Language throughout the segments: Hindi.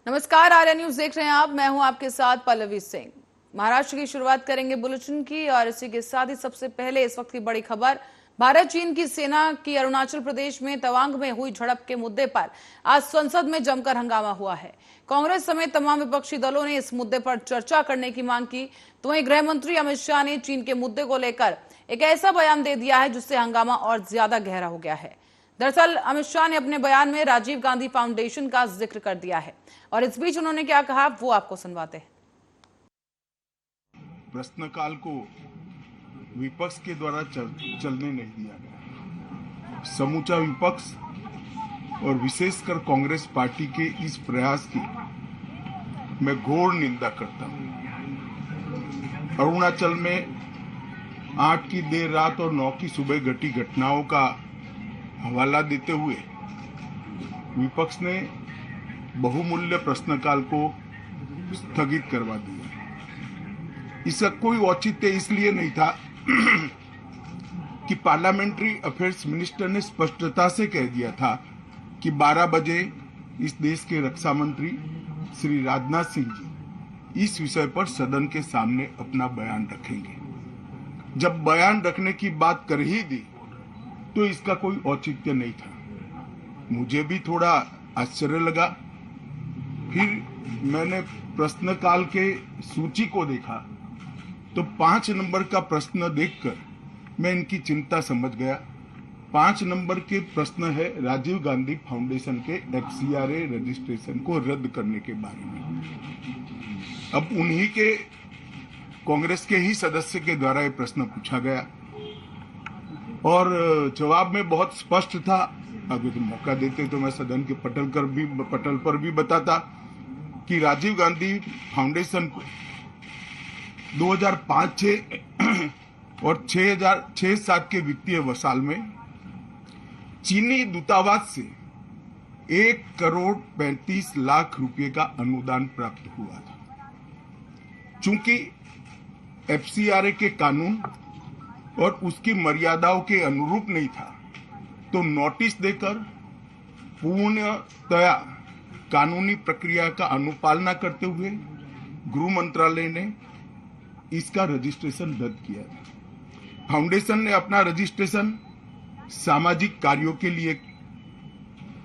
नमस्कार, आर्या न्यूज देख रहे हैं आप। मैं हूं आपके साथ पल्लवी सिंह। महाराष्ट्र की शुरुआत करेंगे बुलेटिन की और इसी के साथ ही सबसे पहले इस वक्त की बड़ी खबर। भारत चीन की सेना की अरुणाचल प्रदेश में तवांग में हुई झड़प के मुद्दे पर आज संसद में जमकर हंगामा हुआ है। कांग्रेस समेत तमाम विपक्षी दलों ने इस मुद्दे पर चर्चा करने की मांग की, तो वहीं गृह मंत्री अमित शाह ने चीन के मुद्दे को लेकर एक ऐसा बयान दे दिया है जिससे हंगामा और ज्यादा गहरा हो गया है। दरअसल अमित शाह ने अपने बयान में राजीव गांधी फाउंडेशन का जिक्र कर दिया है और इस बीच उन्होंने क्या कहा वो आपको सुनवाते हैं। प्रश्नकाल को विपक्ष के द्वारा चलने नहीं दिया गया। समूचा विपक्ष और विशेषकर कांग्रेस पार्टी के इस प्रयास की मैं घोर निंदा करता हूं। अरुणाचल में 8 की देर रात और 9 की सुबह घटी घटनाओं का हवाला देते हुए विपक्ष ने बहुमूल्य प्रश्नकाल को स्थगित करवा दिया। इसका कोई औचित्य इसलिए नहीं था कि पार्लियामेंट्री अफेयर्स मिनिस्टर ने स्पष्टता से कह दिया था कि 12 बजे इस देश के रक्षा मंत्री श्री राजनाथ सिंह जी इस विषय पर सदन के सामने अपना बयान रखेंगे। जब बयान रखने की बात कर ही दी तो इसका कोई औचित्य नहीं था। मुझे भी थोड़ा आश्चर्य लगा। फिर मैंने प्रश्नकाल के सूची को देखा तो 5 नंबर का प्रश्न देखकर मैं इनकी चिंता समझ गया। 5 नंबर के प्रश्न है राजीव गांधी फाउंडेशन के FCRA रजिस्ट्रेशन को रद्द करने के बारे में। अब उन्हीं के कांग्रेस के ही सदस्य के द्वारा ये प्रश्न पूछा गया और जवाब में बहुत स्पष्ट था। अगर तो मौका देते तो मैं सदन के पटल पर भी बताता कि राजीव गांधी फाउंडेशन को 2005-6 और 2006-7 के वित्तीय वर्ष में चीनी दूतावास से 1,35,00,000 रुपए का अनुदान प्राप्त हुआ था। चूंकि FCRA के कानून और उसकी मर्यादाओं के अनुरूप नहीं था तो नोटिस देकर पूर्णतया कानूनी प्रक्रिया का अनुपालना करते हुए गृह मंत्रालय ने इसका रजिस्ट्रेशन रद्द किया था। फाउंडेशन ने अपना रजिस्ट्रेशन सामाजिक कार्यों के लिए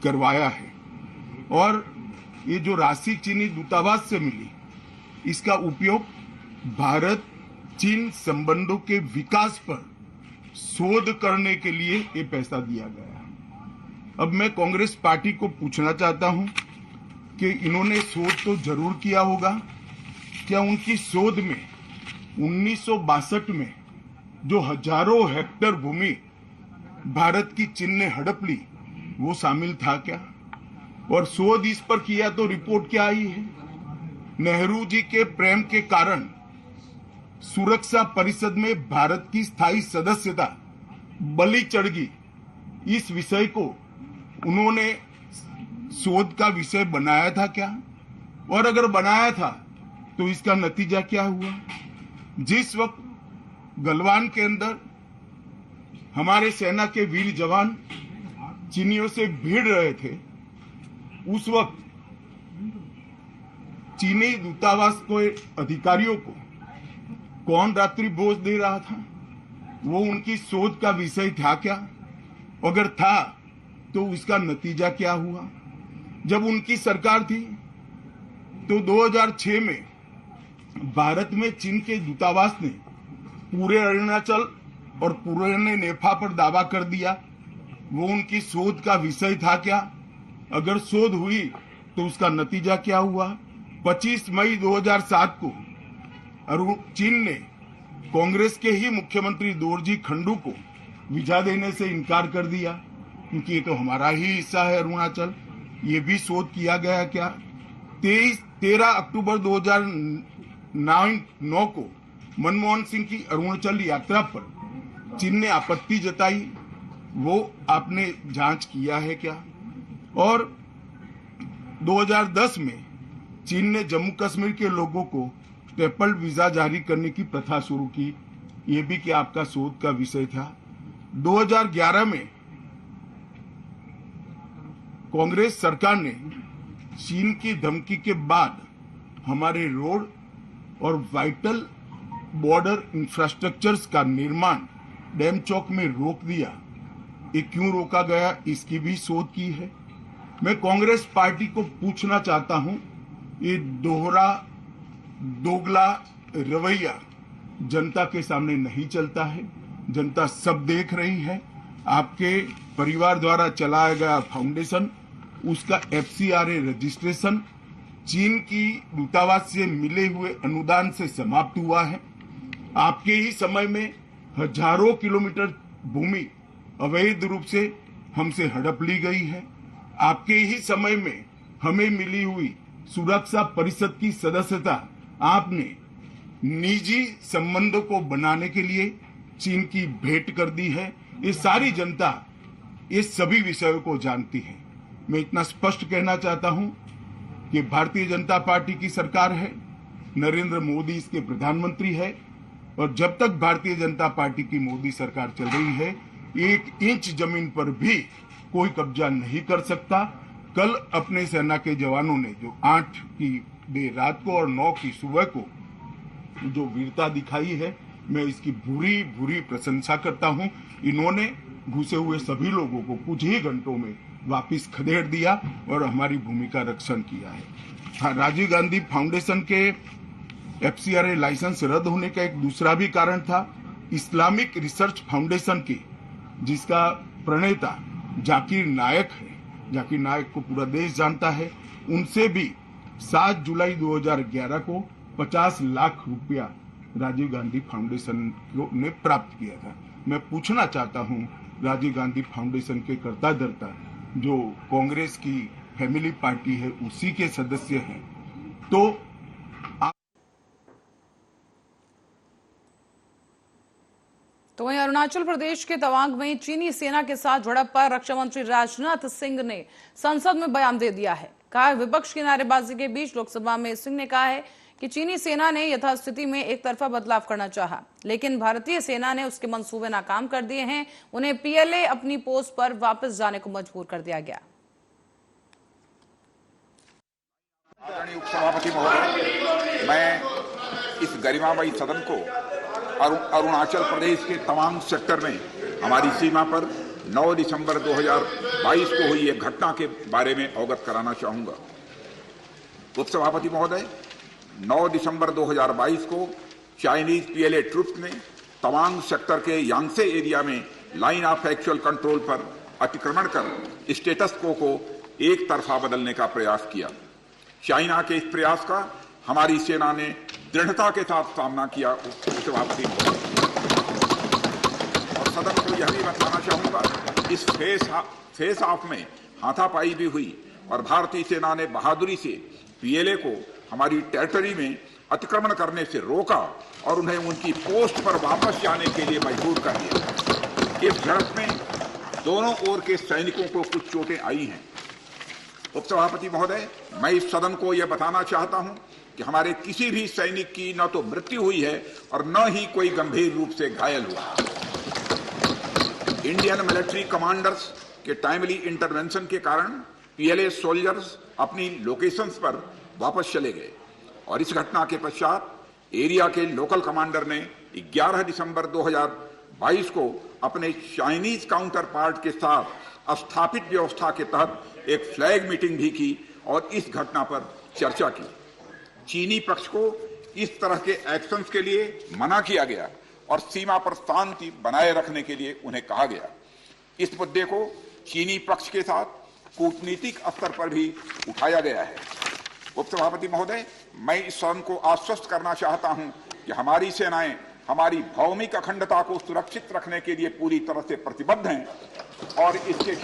करवाया है और ये जो राशि चीनी दूतावास से मिली इसका उपयोग भारत चीन संबंधों के विकास पर शोध करने के लिए ये पैसा दिया गया। अब मैं कांग्रेस पार्टी को पूछना चाहता हूं कि इन्होंने शोध तो जरूर किया होगा। क्या उनकी शोध में 1962 में जो हजारों हेक्टेयर भूमि भारत की चीन ने हड़प ली वो शामिल था क्या? और शोध इस पर किया तो रिपोर्ट क्या आई है? नेहरू जी के प्रेम के कारण सुरक्षा परिषद में भारत की स्थायी सदस्यता बलि चढ़ गई। इस विषय को उन्होंने शोध का विषय बनाया था क्या? और अगर बनाया था तो इसका नतीजा क्या हुआ? जिस वक्त गलवान के अंदर हमारे सेना के वीर जवान चीनियों से भिड़ रहे थे उस वक्त चीनी दूतावास को अधिकारियों को कौन रात्रि भोज दे रहा था? वो उनकी शोध का विषय था क्या? अगर था तो उसका नतीजा क्या हुआ? जब उनकी सरकार थी तो 2006 में भारत में चीन के दूतावास ने पूरे अरुणाचल और पूरे नेफा पर दावा कर दिया। वो उनकी शोध का विषय था क्या? अगर शोध हुई तो उसका नतीजा क्या हुआ? 25 मई 2007 को चीन ने कांग्रेस के ही मुख्यमंत्री दोरजी खंडू को वीजा देने से इनकार कर दिया क्योंकि ये तो हमारा ही हिस्सा है अरुणाचल। ये भी शोध किया गया क्या? 13 अक्टूबर 2009 को मनमोहन सिंह की अरुणाचल यात्रा पर चीन ने आपत्ति जताई, वो आपने जांच किया है क्या? और 2010 में चीन ने जम्मू कश्मीर के लोगों को स्टेपल वीजा जारी करने की प्रथा शुरू की, ये भी क्या आपका शोध का विषय था? 2011 में कांग्रेस सरकार ने चीन की धमकी के बाद हमारे रोड और वाइटल बॉर्डर इंफ्रास्ट्रक्चर्स का निर्माण डैम चौक में रोक दिया। ये क्यों रोका गया, इसकी भी शोध की है। मैं कांग्रेस पार्टी को पूछना चाहता हूं, ये दोगला रवैया जनता के सामने नहीं चलता है। जनता सब देख रही है। आपके परिवार द्वारा चलाया गया फाउंडेशन, उसका FCRA रजिस्ट्रेशन चीन की दूतावास से मिले हुए अनुदान से समाप्त हुआ है। आपके ही समय में हजारों किलोमीटर भूमि अवैध रूप से हमसे हड़प ली गई है। आपके ही समय में हमें मिली हुई सुरक्षा परिषद की सदस्यता आपने निजी संबंधों को बनाने के लिए चीन की भेंट कर दी है। ये सारी जनता ये सभी विषयों को जानती है। मैं इतना स्पष्ट कहना चाहता हूं कि भारतीय जनता पार्टी की सरकार है, नरेंद्र मोदी इसके प्रधानमंत्री है, और जब तक भारतीय जनता पार्टी की मोदी सरकार चल रही है, 1 इंच जमीन पर भी कोई कब्जा नहीं कर सकता। कल अपने सेना के जवानों ने जो 8 की देर रात को और 9 की सुबह को जो वीरता दिखाई है, मैं इसकी भूरी भूरी प्रशंसा करता हूं। इन्होंने घुसे हुए सभी लोगों को कुछ ही घंटों में वापस खदेड़ दिया और हमारी भूमि का रक्षण किया है। हाँ, राजीव गांधी फाउंडेशन के FCRA लाइसेंस रद्द होने का एक दूसरा भी कारण था। इस्लामिक रिसर्च फाउंडेशन की, जिसका प्रणेता जाकिर नायक है, जाकिर नायक को पूरा देश जानता है, उनसे भी 7 जुलाई 2011 को 50 लाख रुपया राजीव गांधी फाउंडेशन ने प्राप्त किया था। मैं पूछना चाहता हूं, राजीव गांधी फाउंडेशन के कर्ता धर्ता जो कांग्रेस की फैमिली पार्टी है, उसी के सदस्य हैं, तो वहीं अरुणाचल प्रदेश के तवांग में चीनी सेना के साथ झड़प पर रक्षा मंत्री राजनाथ सिंह ने संसद में बयान दे दिया है। कहा, विपक्ष की नारेबाजी के बीच लोकसभा में सिंह ने कहा है कि चीनी सेना ने यथास्थिति में एक तरफा बदलाव करना चाहा, लेकिन भारतीय सेना ने उसके मंसूबे नाकाम कर दिए हैं। उन्हें PLA अपनी पोस्ट पर वापस जाने को मजबूर कर दिया गया। आदरणीय उपसभापति महोदय, मैं इस गरिमामयी सदन को अरुणाचल प्रदेश के तवांग सेक्टर में हमारी सीमा पर 9 दिसंबर 2022 को हुई एक घटना के बारे में अवगत कराना चाहूंगा। उपसभापति महोदय, 9 दिसंबर 2022 को चाइनीज PLA ट्रुप्स ने तवांग सेक्टर के यांगसे एरिया में लाइन ऑफ एक्चुअल कंट्रोल पर अतिक्रमण कर स्टेटस को एक तरफा बदलने का प्रयास किया। चाइना के इस प्रयास का हमारी सेना ने दृढ़ता के साथ सामना किया। उपसभापति और सदन को यह भी बताना चाहूंगा, इस फेस ऑफ में हाथापाई भी हुई और भारतीय सेना ने बहादुरी से PLA को हमारी टेरिटरी में अतिक्रमण करने से रोका और उन्हें उनकी पोस्ट पर वापस जाने के लिए मजबूर कर दिया। इस झड़प में दोनों ओर के सैनिकों को कुछ चोटें आई हैं। उपसभापति महोदय, मैं इस सदन को यह बताना चाहता हूं कि हमारे किसी भी सैनिक की न तो मृत्यु हुई है और न ही कोई गंभीर रूप से घायल हुआ। इंडियन मिलिट्री कमांडर्स के टाइमली इंटरवेंशन के कारण PLA सोल्जर्स अपनी लोकेशंस पर वापस चले गए और इस घटना के पश्चात एरिया के लोकल कमांडर ने 11 दिसंबर 2022 को अपने चाइनीज काउंटर पार्ट के साथ स्थापित व्यवस्था के तहत एक फ्लैग मीटिंग भी की और इस घटना पर चर्चा की। चीनी पक्ष को इस तरह के एक्शंस के लिए मना किया गया और सीमा पर शांति बनाए रखने के लिए उन्हें कहा गया। इस मुद्दे को चीनी पक्ष के साथ कूटनीतिक स्तर पर भी उठाया गया है। उपसभापति महोदय, मैं इस सदन को आश्वस्त करना चाहता हूं कि हमारी सेनाएं हमारी भौमिक अखंडता को सुरक्षित रखने के लिए पूरी तरह से प्रतिबद्ध हैं और इसके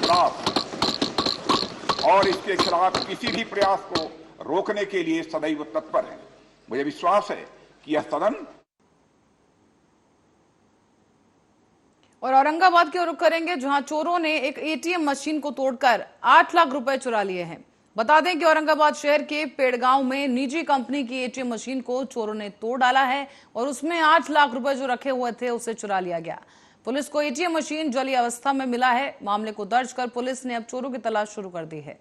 खिलाफ किसी भी प्रयास को रोकने के लिए सदैव तत्पर हैं। मुझे विश्वास है कि यह सदन और औरंगाबाद की ओर रुख करेंगे, जहां चोरों ने एक ATM मशीन को तोड़कर 8 लाख रुपए चुरा लिए हैं। बता दें कि औरंगाबाद शहर के पेड़गांव में निजी कंपनी की ATM मशीन को चोरों ने तोड़ डाला है और उसमें 8 लाख रुपए जो रखे हुए थे उसे चुरा लिया गया। पुलिस को ATM मशीन जली अवस्था में मिला है। मामले को दर्ज कर पुलिस ने अब चोरों की तलाश शुरू कर दी है।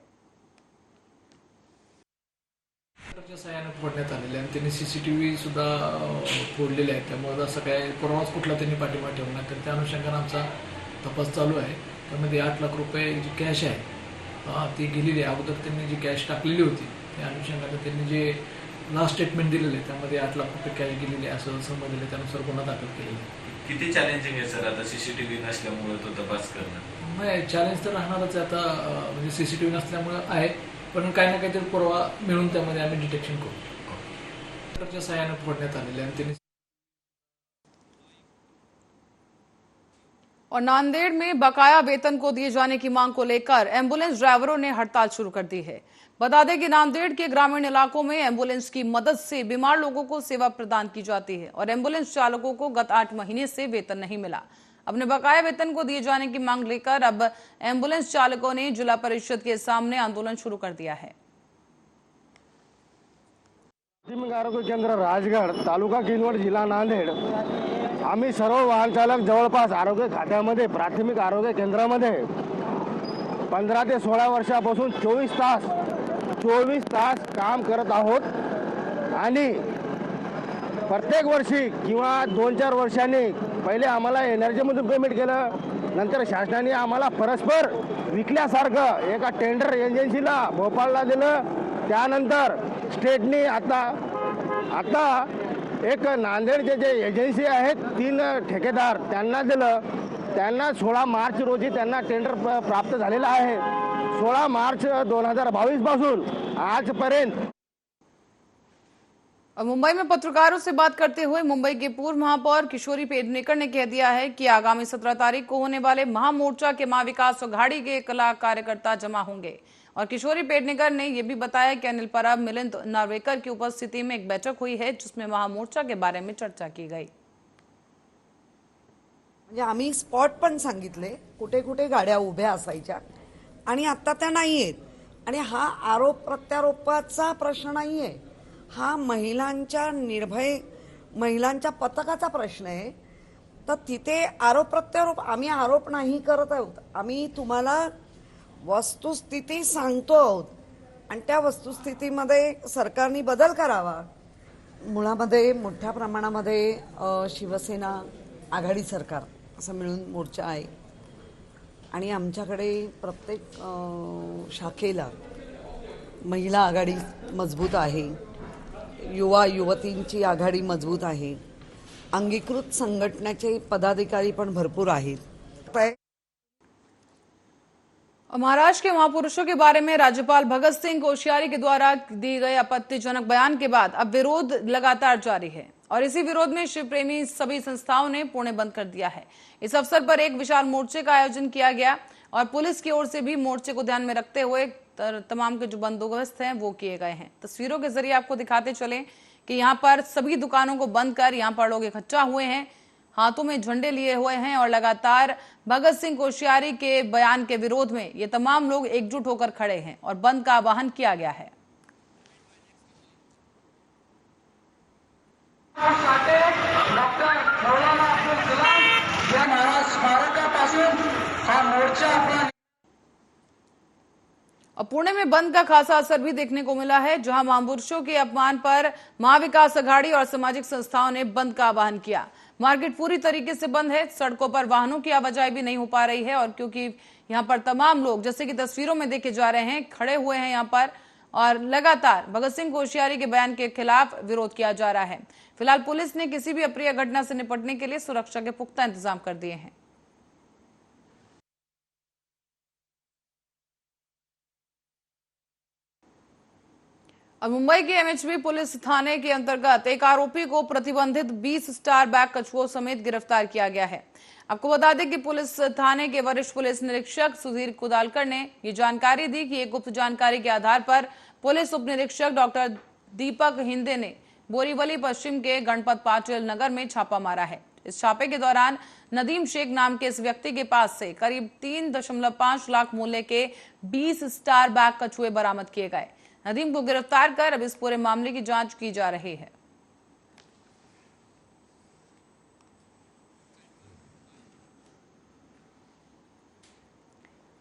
सहाय्याने फोडण्यात आलेले आणि त्यांनी सीसीटीव्ही सुद्धा फोडलेले आहेत. त्यामुळे असं काय परवाच कुठला त्यांनी पाठिंबा ठेवला, तर त्या अनुषंगाने आमचा तपास चालू आहे. त्यामध्ये 8 लाख रुपये जी कॅश आहे ती गेलेली आहे. अगोदर त्यांनी जी कॅश टाकलेली होती त्या अनुषंगाने त्यांनी जे लास्ट स्टेटमेंट दिलेलं आहे त्यामध्ये 8 लाख रुपये कॅश गेलेली आहे असं समजलं. त्यानुसार गुन्हा दाखल केलेला आहे. किती चॅलेंजिंग आहे सर आता सीसीटीव्ही नसल्यामुळे तो तपास करणं? नाही, चॅलेंज तर राहणारच आहे आता, म्हणजे सीसीटीव्ही नसल्यामुळे आहे, पण काही ना काहीतरी पुरावा मिळून त्यामध्ये आम्ही डिटेक्शन करू. सहाय्याने फोडण्यात आलेले आणि त्यांनी और नांदेड़ में बकाया वेतन को दिए जाने की मांग को लेकर एम्बुलेंस ड्राइवरों ने हड़ताल शुरू कर दी है। बता दें कि नांदेड़ के ग्रामीण इलाकों में एम्बुलेंस की मदद से बीमार लोगों को सेवा प्रदान की जाती है और एम्बुलेंस चालकों को गत 8 महीने से वेतन नहीं मिला। अपने बकाया वेतन को दिए जाने की मांग लेकर अब एम्बुलेंस चालकों ने जिला परिषद के सामने आंदोलन शुरू कर दिया है। प्राथमिक आरोग्य केंद्र राजगड, तालुका किनवट, जिल्हा नांदेड। आम्ही सर्व वाहन चालक जवळपास आरोग्य खात्यामध्ये प्राथमिक आरोग्य केंद्रामध्ये 15 ते 16 वर्षापासून 24 तास काम करत आहोत आणि प्रत्येक वर्षी किंवा 2-4 वर्षांनी पहिले आम्हाला एनर्जीमधून पेमेंट केलं, नंतर शासनाने आम्हाला परस्पर विकल्यासारखं एका टेंडर एजन्सीला भोपाळला दिलं, त्यानंतर स्टेटने आता एक नांदेडचे जे एजन्सी आहेत 3 ठेकेदार त्यांना दिलं. त्यांना 16 मार्च रोजी त्यांना टेंडर प्राप्त झालेलं आहे. 16 मार्च 2022 पासून आजपर्यंत। और मुंबई में पत्रकारों से बात करते हुए मुंबई के पूर्व महापौर किशोरी पेडनेकर ने कह दिया है कि आगामी 17 तारीख को होने वाले महामोर्चा के महाविकास अघाड़ी के कार्यकर्ता जमा होंगे। और किशोरी पेडनेकर ने यह भी बताया कि अनिल परब, मिलिंद नार्वेकर की उपस्थिति में एक बैठक हुई है जिसमें महामोर्चा के बारे में चर्चा की गई। म्हणजे आम्ही स्पॉट पण सांगितले कुठे कुठे गाड्या उभ्या असायच्या आणि आता त्या नाहीयेत. आणि हा आरोप प्रत्यारोपाचा प्रश्न नाहीये, हा महिलांच्या निर्भय महिलांच्या पथकाचा प्रश्न आहे. तर तिथे आरोप प्रत्यारोप आम्ही आरोप नाही करत आहोत, आम्ही तुम्हाला वस्तुस्थिती सांगतो आहोत आणि त्या वस्तुस्थितीमध्ये सरकारने बदल करावा. मुळामध्ये मोठ्या प्रमाणामध्ये शिवसेना आघाडी सरकार असं मिळून मोर्चा आहे आणि आमच्याकडे प्रत्येक शाखेला महिला आघाडी मजबूत आहे, युवा युवतींची आघाडी मजबूत आहे, अंगीकृत संघटनेचे पदाधिकारी पण भरपूर आहेत. महाराष्ट्र के महापुरुषों के बारे में राज्यपाल भगत सिंह कोश्यारी के द्वारा दिए गए आपत्तिजनक बयान के बाद अब विरोध लगातार जारी है और इसी विरोध में शिव प्रेमी सभी संस्थाओं ने पुणे बंद कर दिया है। इस अवसर पर एक विशाल मोर्चे का आयोजन किया गया और पुलिस की ओर से भी मोर्चे को ध्यान में रखते हुए तमाम के जो बंदोबस्त हैं वो किए गए हैं। तस्वीरों के जरिए आपको दिखाते चले कि यहाँ पर सभी दुकानों को बंद कर यहाँ पर लोग इकट्ठा हुए हैं, हाथों में झंडे लिए हुए हैं और लगातार भगत सिंह कोश्यारी के बयान के विरोध में ये तमाम लोग एकजुट होकर खड़े हैं और बंद का आह्वान किया गया है। और पुणे में बंद का खासा असर भी देखने को मिला है, जहां महापुरुषों के अपमान पर महाविकास अघाड़ी और सामाजिक संस्थाओं ने बंद का आह्वान किया। मार्केट पूरी तरीके से बंद है, सड़कों पर वाहनों की आवाजाही भी नहीं हो पा रही है और क्योंकि यहाँ पर तमाम लोग जैसे कि तस्वीरों में देखे जा रहे हैं खड़े हुए हैं यहाँ पर और लगातार भगत सिंह कोश्यारी के बयान के खिलाफ विरोध किया जा रहा है। फिलहाल पुलिस ने किसी भी अप्रिय घटना से निपटने के लिए सुरक्षा के पुख्ता इंतजाम कर दिए हैं। और मुंबई के एमएचबी पुलिस थाने के अंतर्गत एक आरोपी को प्रतिबंधित 20 स्टार बैग कछुओं समेत गिरफ्तार किया गया है। आपको बता दें कि पुलिस थाने के वरिष्ठ पुलिस निरीक्षक सुधीर कुदालकर ने ये जानकारी दी कि एक गुप्त जानकारी के आधार पर पुलिस उप निरीक्षक डॉक्टर दीपक हिंदे ने बोरीवली पश्चिम के गणपत पाटिल नगर में छापा मारा है। इस छापे के दौरान नदीम शेख नाम के इस व्यक्ति के पास से करीब 3.5 लाख मूल्य के 20 स्टार बैग कछुए बरामद किए गए। नदीम को गिरफ्तार कर अब इस पूरे मामले की जांच की जा रही है।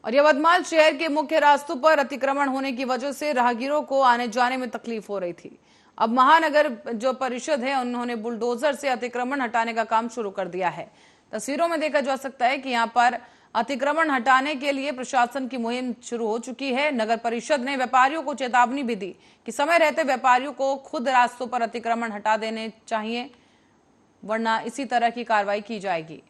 और यवतमाल शहर के मुख्य रास्तों पर अतिक्रमण होने की वजह से राहगीरों को आने जाने में तकलीफ हो रही थी। अब महानगर जो परिषद है उन्होंने बुलडोजर से अतिक्रमण हटाने का काम शुरू कर दिया है। तस्वीरों में देखा जा सकता है कि यहाँ पर अतिक्रमण हटाने के लिए प्रशासन की मुहिम शुरू हो चुकी है। नगर परिषद ने व्यापारियों को चेतावनी भी दी कि समय रहते व्यापारियों को खुद रास्तों पर अतिक्रमण हटा देने चाहिए, वरना इसी तरह की कार्रवाई की जाएगी।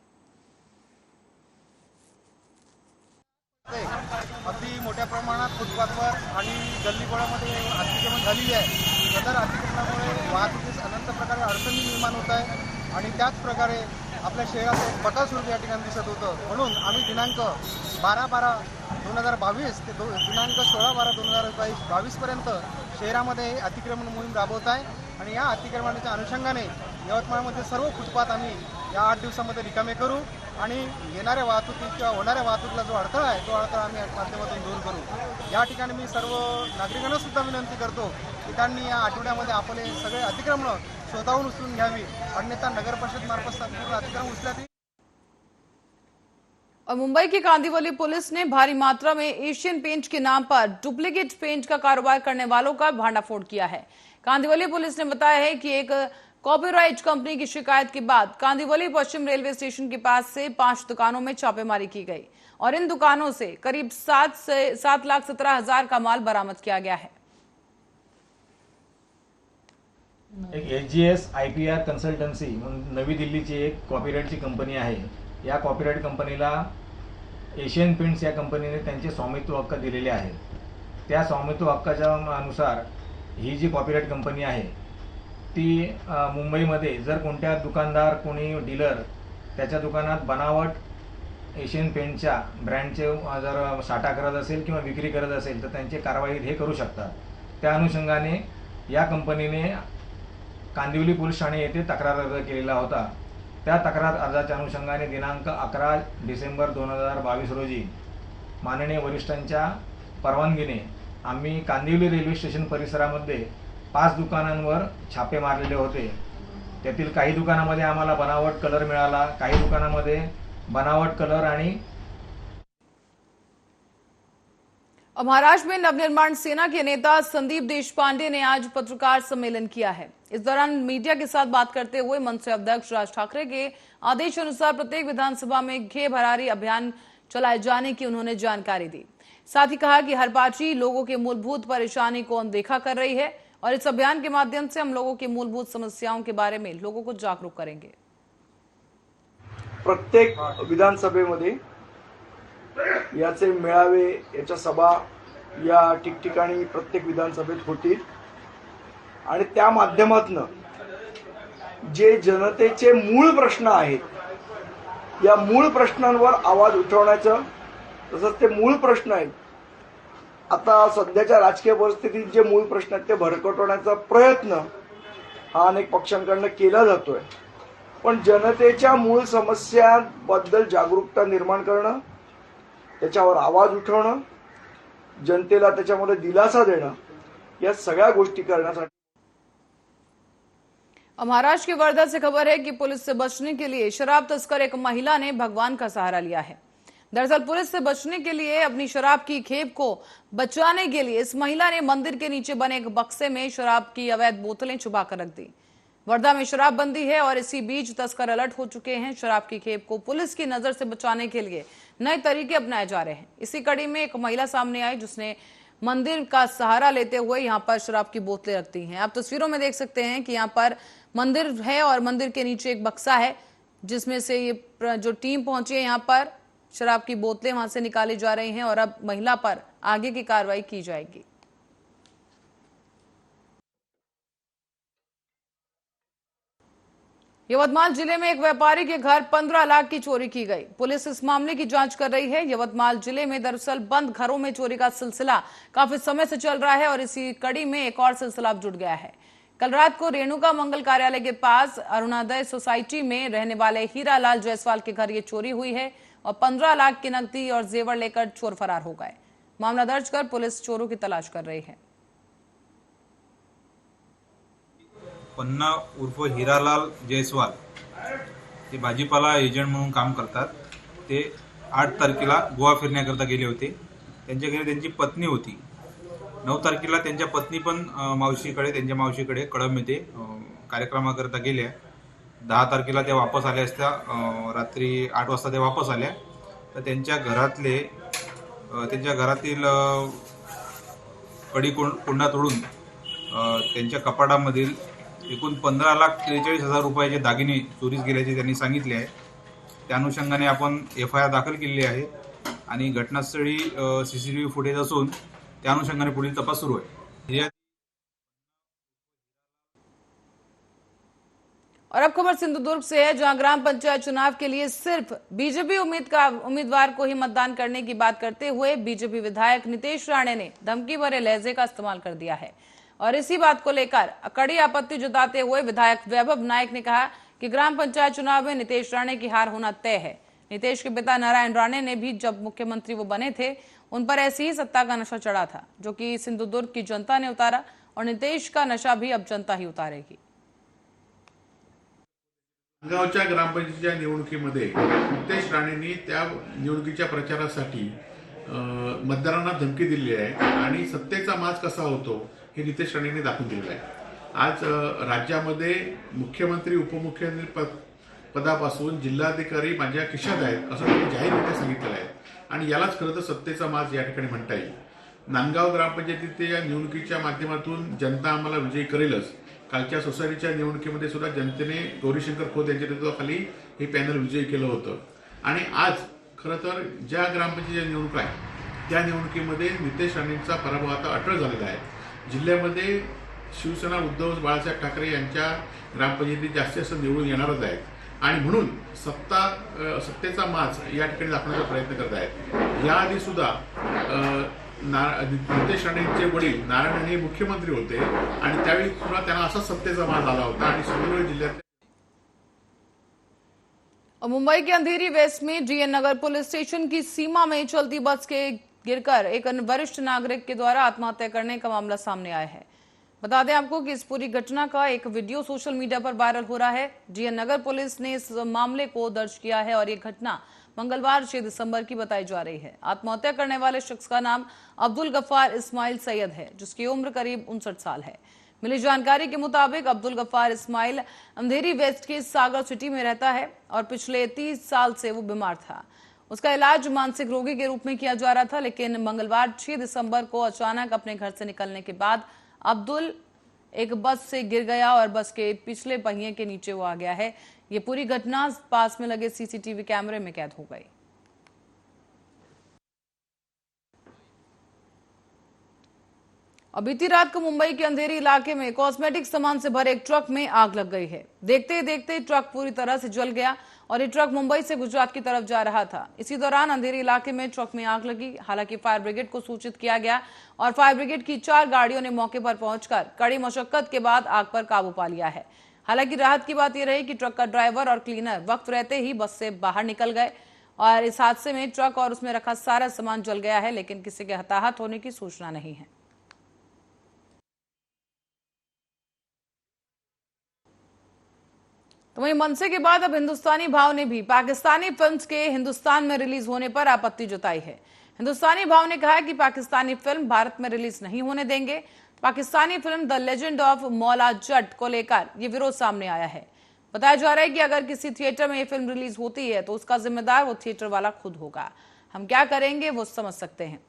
अति मोठ्या प्रमाणात फुटपाथवर आणि गल्लीबोळामध्ये अतिक्रमण झालेली आहे। सदर अतिक्रमणामुळे वाहतुकीस अनंत प्रकारे अडचणी निर्माण होत आहे आणि त्याच प्रकारे आपल्या शहरात एक बकासूर या ठिकाणी दिसत होतं। म्हणून आम्ही दिनांक 12/12/2022 ते दिनांक 16/12/2022 पर्यंत शहरामध्ये अतिक्रमण मोहीम राबवत आहे आणि या अतिक्रमणाच्या अनुषंगाने यवतमाळमध्ये सर्व फुटपाथ आम्ही या 8 दिवसामध्ये रिकामे करू आणि येणाऱ्या वाहतुकी किंवा होणाऱ्या वाहतुकीला जो अडथळा आहे तो अडथळा आम्ही या माध्यमातून दूर करू। या ठिकाणी मी सर्व नागरिकांना सुद्धा विनंती करतो की त्यांनी या आठवड्यामध्ये आपले सगळे अतिक्रमण स्वतःहून उचलून घ्यावी, अन्यथा नगर परिषद मार्फत संपूर्ण अतिक्रमण उचलण्यात येईल। और मुंबई की कांदिवली पुलिस ने भारी मात्रा में एशियन पेंट के नाम पर डुप्लीकेट पेंट का कारोबार करने वालों का भांडाफोड़ किया है। कांदिवली पुलिस ने बताया है कि एक कॉपीराइट कंपनी की शिकायत के बाद कांदिवली पश्चिम रेलवे स्टेशन के पास से 5 दुकानों में छापेमारी की गई और इन दुकानों से करीब 7,17,000 का माल बरामद किया गया है। एक SGS IPR कन्सल्टन्सी म्हणून नवी दिल्लीची एक कॉपीराइटची कंपनी आहे। या कॉपीराइट कंपनीला एशियन पेंट्स या कंपनीने त्यांचे स्वामित्व हक्क दिलेले आहेत। त्या स्वामित्व हक्काच्या अनुसार ही जी कॉपीराइट कंपनी आहे ती मुंबईमध्ये जर कोणत्या दुकानदार कोणी डीलर त्याच्या दुकानात बनावट एशियन पेंटच्या ब्रँडचे जर साठा करत असेल किंवा विक्री करत असेल तर त्यांची कारवाई हे करू शकतात। त्या अनुषंगाने या कंपनीने कांदिवली पोलीस ठाणे येथे तक्रार अर्ज केलेला होता। त्या तक्रार अर्जाच्या अनुषंगाने दिनांक 11 डिसेंबर 2022 रोजी माननीय वरिष्ठांच्या परवानगीने आम्ही कांदिवली रेल्वे स्टेशन परिसरामध्ये 5 दुकानांवर छापे मारलेले होते। त्यातील काही दुकानांमध्ये आम्हाला बनावट कलर मिळाला, काही दुकानांमध्ये बनावट कलर आणि महाराष्ट्र में नवनिर्माण सेना के नेता संदीप देशपांडे ने आज पत्रकार सम्मेलन किया है। इस दौरान मीडिया के साथ बात करते हुए मनसे अध्यक्ष राज ठाकरे के आदेश अनुसार प्रत्येक विधानसभा में घे भरारी अभियान चलाए जाने की उन्होंने जानकारी दी। साथ ही कहा कि हर पार्टी लोगों के मूलभूत परेशानी को अनदेखा कर रही है और इस अभियान के माध्यम से हम लोगों की मूलभूत समस्याओं के बारे में लोगों को जागरूक करेंगे। प्रत्येक विधानसभेमध्ये याचे मेळावे, याच्या सभा या ठिकठिकाणी प्रत्येक विधानसभेत होतील आणि त्या माध्यमातून जे जनतेचे मूळ प्रश्न आहेत या मूळ प्रश्नांवर आवाज उठवण्याचं, तसंच ते मूळ प्रश्न आहेत आता सध्याच्या राजकीय परिस्थितीत जे मूळ प्रश्न आहेत ते भरकटवण्याचा प्रयत्न हा अनेक पक्षांकडून केला जातोय। पण जनतेच्या मूळ समस्यांबद्दल जागरूकता निर्माण करणं, त्याच्यावर आवाज उठवणं, जनतेला त्याच्यामध्ये दिलासा देणं, या सगळ्या गोष्टी करण्यासाठी महाराष्ट्र की वर्धा से खबर है कि पुलिस से बचने के लिए शराब तस्कर एक महिला ने भगवान का सहारा लिया है। दरअसल पुलिस से बचने के लिए अपनी शराब की खेप को बचाने के लिए इस महिला ने मंदिर के नीचे बने एक बक्से में शराब की अवैध बोतलें छुपा कर रख दी। वर्धा में शराबबंदी है और इसी बीच तस्कर अलर्ट हो चुके हैं। शराब की खेप को पुलिस की नजर से बचाने के लिए नए तरीके अपनाए जा रहे हैं। इसी कड़ी में एक महिला सामने आई जिसने मंदिर का सहारा लेते हुए यहां पर शराब की बोतलें रख दी हैं। आप तस्वीरों में देख सकते हैं कि यहां पर मंदिर है और मंदिर के नीचे एक बक्सा है जिसमें से ये जो टीम पहुंची है यहां पर शराब की बोतलें वहां से निकाली जा रही हैं और अब महिला पर आगे की कार्रवाई की जाएगी। यवतमाल जिले में एक व्यापारी के घर 15 लाख की चोरी की गई। पुलिस इस मामले की जांच कर रही है। यवतमाल जिले में दरअसल बंद घरों में चोरी का सिलसिला काफी समय से चल रहा है और इसी कड़ी में एक और सिलसिला जुड़ गया है। कल रात को रेणुका मंगल कार्यालय के पास अरुणोदय सोसाइटी में रहने वाले हीरालाल जायसवाल के घर ये चोरी हुई है और 15 लाख की नकदी और जेवर लेकर चोर फरार हो गए। मामला दर्ज कर पुलिस चोरों की तलाश कर रही है। पन्ना उर्फ हिरालाल जयस्वाल ते भाजीपाला एजंट म्हणून काम करतात। ते 8 तारखेला गोवा फिरण्याकरता गेले होते. त्यांच्या घरी त्यांची पत्नी होती. 9 तारखेला त्यांच्या पत्नी पण त्यांच्या मावशीकडे कळंब येथे कार्यक्रमाकरता गेल्या. 10 तारखेला त्या वापस आल्या असता. रात्री 8 वाजता त्या वापस आल्या. तर त्यांच्या घरातील कडी कुंडा तोडून त्यांच्या कपाटामधील एकूण 15,43,000 रुपयाचे दागिने चोरीस गेल्याचे त्यांनी सांगितले आहे. त्या अनुषंगाने आपण FIR दाखल केलेली आहे आणि घटनास्थळी CCTV फुटेज असून त्या अनुषंगाने पुढील तपास सुरू आहे. और अब खबर सिंधुदुर्ग से है, जहां ग्राम पंचायत चुनाव के लिए सिर्फ बीजेपी उम्मीदवार को ही मतदान करने की बात करते हुए बीजेपी विधायक नितेश राणे ने धमकी भरे लहजे का इस्तेमाल कर दिया है। और इसी बात को लेकर कड़ी आपत्ति जताते हुए विधायक वैभव नायक ने कहा कि ग्राम पंचायत चुनाव में नितेश राणे की हार होना तय है। नितेश के पिता नारायण राणे ने भी जब मुख्यमंत्री वो बने थे उन पर ऐसी ही सत्ता का नशा चढ़ा था, जो कि सिंधुदुर्ग की जनता ने उतारा और नितेश का नशा भी अब जनता ही उतारेगी। गावच्या ग्रामपंचायतीच्या निवडणुकीमध्ये नितेश राणेंनी त्या निवडणुकीच्या प्रचारासाठी मतदारांना धमकी दिली आहे आणि सत्तेचा माज कसा होतो हे नितेश राणेंनी दाखवून दिलेलं आहे. आज राज्यामध्ये मुख्यमंत्री उपमुख्यमंत्री पदापासून जिल्हाधिकारी माझ्या खिशात आहेत असं त्यांनी जाहीररित्या सांगितलेलं आहे आणि यालाच खरं तर सत्तेचा माज या ठिकाणी म्हणता येईल. नांदगाव ग्रामपंचायतीच्या निवडणुकीच्या माध्यमातून जनता आम्हाला विजयी करेलच. कालच्या सोसायटीच्या निवडणुकीमध्ये सुद्धा जनतेने गौरीशंकर खोत यांच्या नेतृत्वाखाली हे पॅनल विजयी केलं होतं आणि आज खरं तर ज्या ग्रामपंचायतीच्या निवडणूक आहे त्या निवडणुकीमध्ये नितेश राणेंचा पराभव आता अटळ झालेला आहे. जिल्ह्यामध्ये शिवसेना उद्धव बाळासाहेब ठाकरे यांच्या ग्रामपंचायतीत जास्त निवडून येणारच आहेत आणि म्हणून सत्तेचा माज या ठिकाणी दाखवण्याचा प्रयत्न करत आहेत. याआधी सुद्धा नितेश राणेंचे वडील नारायण राणे मुख्यमंत्री होते आणि त्यावेळी सुद्धा त्यांना असा सत्तेचा माज आला होता आणि सिंधुदुर्ग जिल्ह्यात मुंबई के अंधेरी वेस्ट में GN नगर पुलिस स्टेशन की सीमा में चलती बस के गिरकर एक वरिष्ठ नागरिक के द्वारा आत्महत्या करने का मामला सामने आया है। बता दें आपको कि इस पूरी घटना का एक वीडियो सोशल मीडिया पर वायरल हो रहा है। GN नगर पुलिस ने इस मामले को दर्ज किया है और ये घटना मंगलवार 6 दिसंबर की बताई जा रही है। आत्महत्या करने वाले शख्स का नाम अब्दुल गफ्फार इस्माइल सैयद है, जिसकी उम्र करीब 59 साल है। मिली जानकारी के मुताबिक अब्दुल गफ्फार इस्माइल अंधेरी वेस्ट के सागर सिटी में रहता है और पिछले 30 साल से वो बीमार था। उसका इलाज मानसिक रोगी के रूप में किया जा रहा था, लेकिन मंगलवार 6 दिसंबर को अचानक अपने घर से निकलने के बाद अब्दुल एक बस से गिर गया और बस के पिछले पहिए के नीचे वो आ गया है। ये पूरी घटना पास में लगे CCTV कैमरे में कैद हो गई। और बीती रात को मुंबई के अंधेरी इलाके में कॉस्मेटिक सामान से भरे एक ट्रक में आग लग गई है। देखते ही देखते ट्रक पूरी तरह से जल गया और ये ट्रक मुंबई से गुजरात की तरफ जा रहा था। इसी दौरान अंधेरी इलाके में ट्रक में आग लगी। हालांकि फायर ब्रिगेड को सूचित किया गया और फायर ब्रिगेड की 4 गाड़ियों ने मौके पर पहुंचकर कड़ी मशक्कत के बाद आग पर काबू पा लिया है। हालांकि राहत की बात यह रही कि ट्रक का ड्राइवर और क्लीनर वक्त रहते ही बस से बाहर निकल गए और इस हादसे में ट्रक और उसमें रखा सारा सामान जल गया है, लेकिन किसी के हताहत होने की सूचना नहीं है। तो वहीं मनसे के बाद अब हिंदुस्तानी भाव ने भी पाकिस्तानी फिल्म्स के हिंदुस्तान में रिलीज होने पर आपत्ति जताई है। हिंदुस्तानी भाव ने कहा कि पाकिस्तानी फिल्म भारत में रिलीज नहीं होने देंगे। Pakistani film the legend of Maula Jatt को लेकर यह विरोध सामने आया है। बताया जा रहा है कि अगर किसी थिएटर में यह फिल्म रिलीज होती है तो उसका जिम्मेदार वो थिएटर वाला खुद होगा। हम क्या करेंगे वो समझ सकते हैं।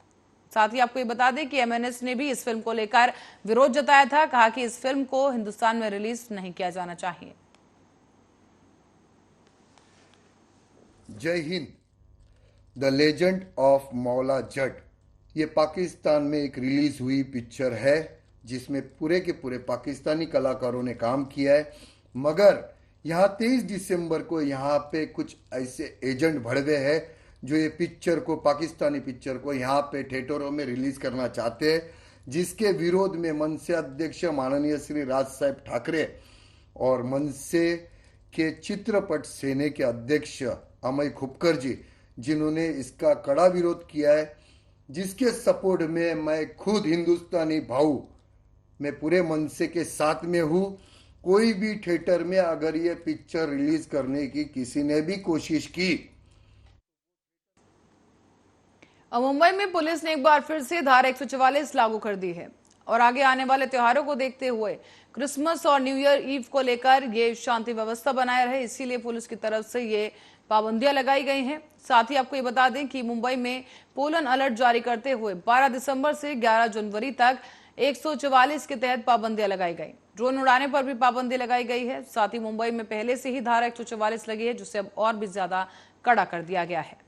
साथ ही आपको ये बता दें कि MNS ने भी इस फिल्म को लेकर विरोध जताया था, कहा कि इस फिल्म को हिंदुस्तान में रिलीज नहीं किया जाना चाहिए। जय Hind. The legend of Maula Jatt ये पाकिस्तान में एक रिलीज हुई पिक्चर है जिसमें पूरे के पूरे पाकिस्तानी कलाकारों ने काम किया है, मगर यहाँ 23 दिसंबर को यहाँ पे कुछ ऐसे एजेंट भड़वे हैं जो ये पिक्चर को, पाकिस्तानी पिक्चर को यहाँ पे थिएटरों में रिलीज करना चाहते हैं, जिसके विरोध में मनसे अध्यक्ष माननीय श्री राज साहेब ठाकरे और मनसे के चित्रपट सेने के अध्यक्ष अमय खुपकर जी, जिन्होंने इसका कड़ा विरोध किया है, जिसके सपोर्ट में मैं खुद हिंदुस्तानी भाऊ में पूरे मनसे के साथ में हूँ। कोई भी थिएटर में अगर ये पिक्चर रिलीज करने की किसी ने भी कोशिश की और मुंबई में पुलिस ने एक बार फिर से धारा 144 लागू कर दी है और आगे आने वाले त्योहारों को देखते हुए क्रिसमस और न्यू ईयर ईव को लेकर ये शांति व्यवस्था बनाए रहे, इसीलिए पुलिस की तरफ से ये पाबंदियां लगाई गई हैं। साथ ही आपको ये बता दें कि मुंबई में पोलन अलर्ट जारी करते हुए 12 दिसंबर से 11 जनवरी तक 144 के तहत पाबंदियां लगाई गई। ड्रोन उड़ाने पर भी पाबंदी लगाई गई है। साथ ही मुंबई में पहले से ही धारा 144 लगी है, जिसे अब और भी ज्यादा कड़ा कर दिया गया है।